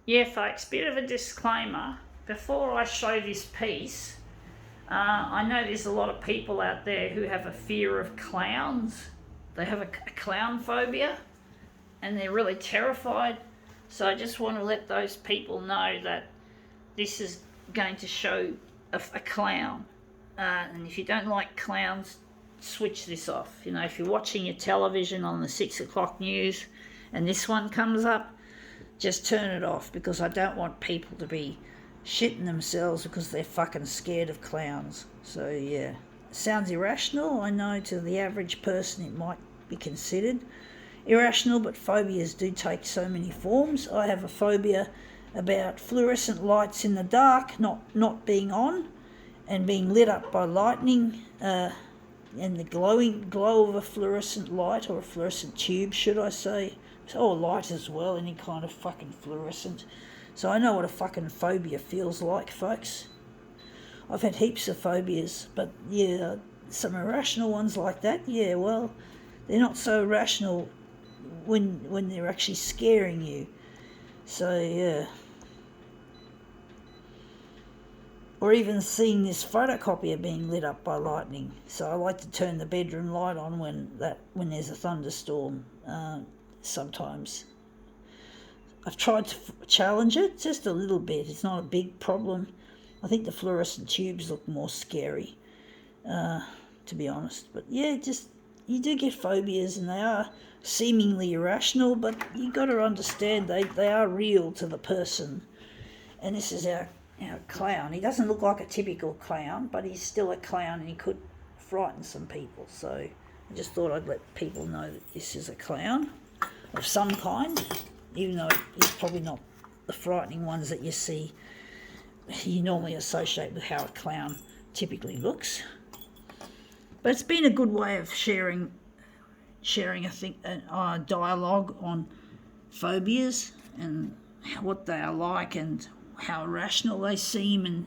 Yeah, folks, bit of a disclaimer. Before I show this piece, I know there's a lot of people out there who have a fear of clowns. They have a clown phobia and they're really terrified. So I just want to let those people know that this is going to show a clown. And if you don't like clowns, switch this off. You know, if you're watching your television on the 6 o'clock news and this one comes up, just turn it off, because I don't want people to be shitting themselves because they're fucking scared of clowns. So yeah, sounds irrational. I know to the average person it might be considered irrational, but phobias do take so many forms. I have a phobia about fluorescent lights in the dark not being on and being lit up by lightning, and the glow of a fluorescent light, or a fluorescent tube should I say, or light as well, any kind of fucking fluorescent. So I know what a fucking phobia feels like, folks. I've had heaps of phobias, but yeah, some irrational ones like that, yeah, well, they're not so irrational when they're actually scaring you. So yeah. Or even seeing this photocopier being lit up by lightning. So I like to turn the bedroom light on when there's a thunderstorm. Sometimes I've tried to challenge it just a little bit. It's not a big problem. I think the fluorescent tubes look more scary, to be honest. But yeah, just you do get phobias, and they are seemingly irrational, but you got to understand they are real to the person. And this is our clown. He doesn't look like a typical clown, but he's still a clown, and he could frighten some people. So I just thought I'd let people know that this is a clown of some kind, even though it's probably not the frightening ones that you normally associate with how a clown typically looks. But it's been a good way of sharing a dialogue on phobias and what they are like and how irrational they seem, and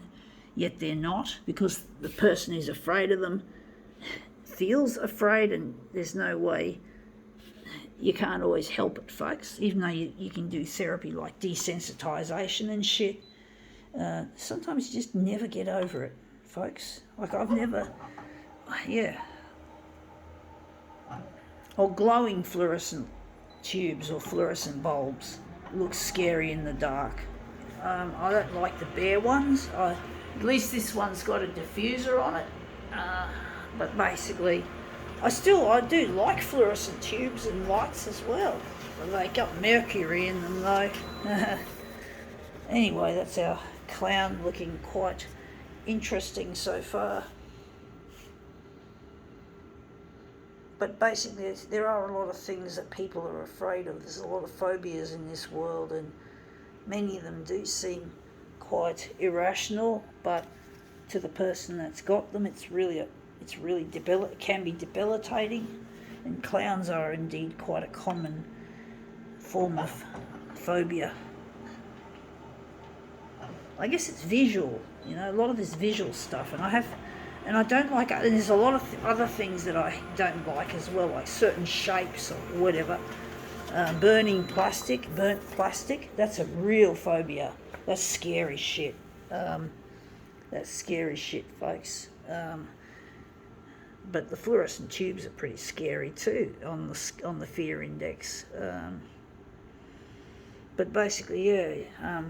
yet they're not, because the person who's afraid of them feels afraid, and there's no way. You can't always help it, folks, even though you can do therapy like desensitisation and shit. Sometimes you just never get over it, folks. Like I've never, yeah. Or glowing fluorescent tubes or fluorescent bulbs look scary in the dark. I don't like the bare ones. At least this one's got a diffuser on it. But basically, I do like fluorescent tubes and lights as well. They got mercury in them though. Anyway, that's our clown looking quite interesting so far. But basically, there are a lot of things that people are afraid of. There's a lot of phobias in this world, and many of them do seem quite irrational, but to the person that's got them, it can be debilitating, and clowns are indeed quite a common form of phobia. I guess it's visual, a lot of this visual stuff, and I don't like it. And there's a lot of other things that I don't like as well, like certain shapes or whatever. Burnt plastic, that's a real phobia. That's scary shit. That's scary shit, folks. But the fluorescent tubes are pretty scary too on the fear index. But basically, yeah.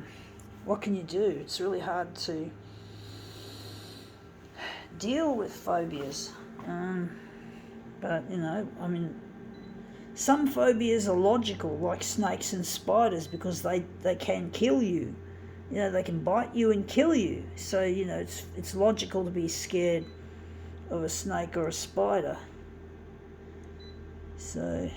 What can you do? It's really hard to deal with phobias. But some phobias are logical, like snakes and spiders, because they can kill you. They can bite you and kill you. So it's logical to be scared of a snake or a spider. So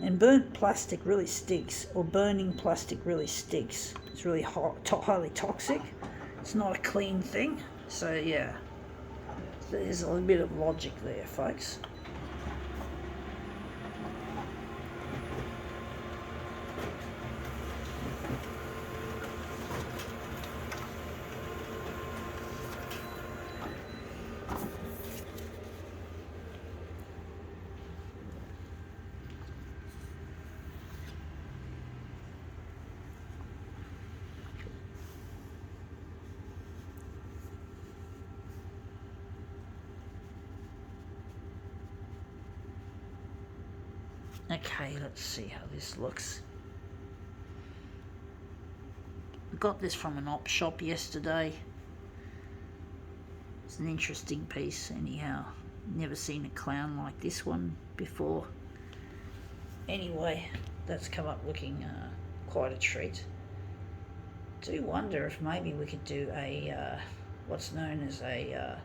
and burnt plastic really stinks, or burning plastic really stinks. It's really highly toxic. It's not a clean thing. So yeah, there's a little bit of logic there, folks. Okay, let's see how this looks. I got this from an op shop yesterday. It's an interesting piece anyhow. Never seen a clown like this one before. Anyway, that's come up looking quite a treat. Do wonder if maybe we could do a what's known as a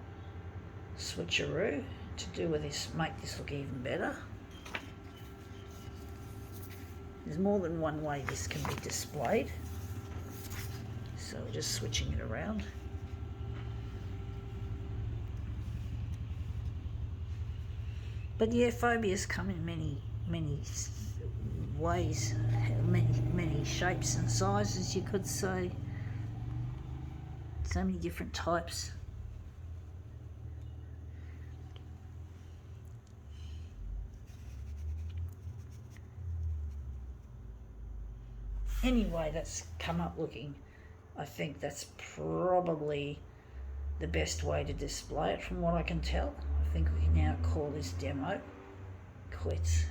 switcheroo to do with this, make this look even better. There's more than one way this can be displayed, so we're just switching it around. But yeah, phobias come in many ways, many shapes and sizes, you could say. So many different types. Anyway, that's come up looking, I think that's probably the best way to display it from what I can tell. I think we can now call this demo quits.